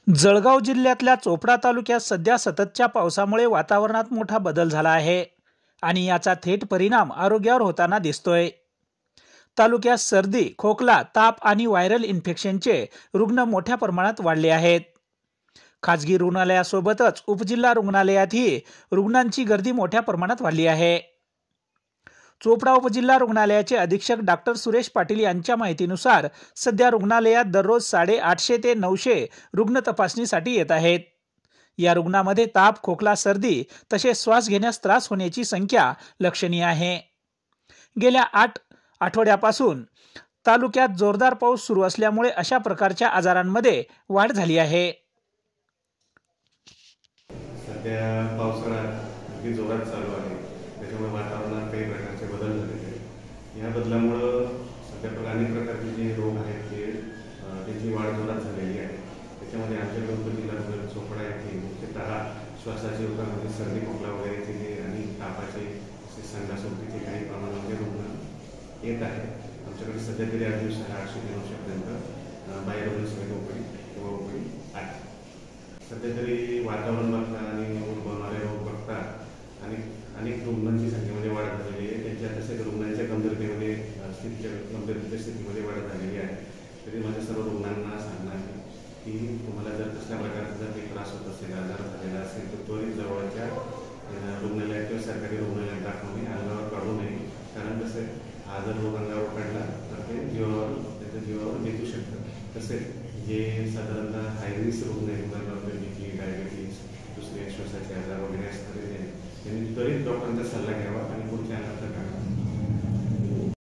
जळगाव जिल्ह्यातल्या चोपडा तालुक्यात सध्या सततच्या पावसामुळे वातावरणात मोठा बदल झाला आहे आणि याचा थेट परिणाम आरोग्यावर होताना दिसतोय। तालुक्यात सर्दी, खोकला, ताप आणि व्हायरल इन्फेक्शनचे रुग्ण मोठ्या प्रमाणात वाढले आहेत। खाजगी रुग्णालयासोबतच उपजिल्हा रुग्णालयातही रुग्णांची गर्दी मोठ्या प्रमाणात वाढली आहे। चोपडा उपजिल्हा रुग्णालयाचे अधीक्षक डॉक्टर सुरेश पाटील यांच्या माहितीनुसार सध्या रुग्णालयात दररोज 850 ते 900 रुग्ण तपासणीसाठी येत आहेत। या रुग्णांमध्ये ताप, खोकला, सर्दी तसेच श्वास घेण्यास त्रास होण्याची संख्या लक्षणीय आहे। गेल्या 8 आठवड्यापासून तालुक्यात जोरदार पाऊस सुरू असल्यामुळे अशा प्रकारच्या आजारांमध्ये वाढ झाली आहे। सध्या पावसाळा अगदी जोरात चालू आहे, त्याच्यामुळे वातावरणात काही प्रकारचे बदल झालेले आहेत। या बदलामुळे सध्या अनेक प्रकारचे जे रोग आहेत त्यांची वाढ जोरात झालेली आहे। त्याच्यामध्ये आमच्या उपजिल्हा चोपडा येथे मुख्यतः श्वासाचे रोगांमध्ये सर्दी, खोकला वगैरेचे आणि तापाचे संडास उलटीचे काही प्रमाणामध्ये रुग्ण येत आहेत। आमच्याकडे सध्या तरी 8 दिवसाला 800 ते 900 पर्यंत बाहेर सगळे ओपडी किंवा ओपडी आहे। सध्या तरी वातावरण बघता आणि उद्भवणारे रोग बघता आणि अनेक रुग्णांची संख्येमध्ये वाढ झालेली आहे। त्यांच्या तसेच रुग्णांच्या गंभीरतेमध्ये गंभीरतेच्या स्थितीमध्ये वाढ झालेली आहे। तरी माझ्या सर्व रुग्णांना सांगणं आहे की तुम्हाला जर कसल्या प्रकारचा जर काही त्रास होत असेल, आजार झालेला असेल तर त्वरित जवळच्या रुग्णालयात किंवा सरकारी रुग्णालयात दाखवणे, अंगावर काढू नये। कारण कसं आहे, हा जर रोग अंगावर काढला तर ते त्याच्या जीवावर बेतू शकतं। तसेच जे साधारणतः हाय रिस्क रुग्ण आहेत, उदाहरणार्थ बीपी, डायबिटीज, दुसरे श्वासाचे आजार वगैरे असणारे त्यांनी त्वरित डॉक्टरांचा सल्ला घ्यावा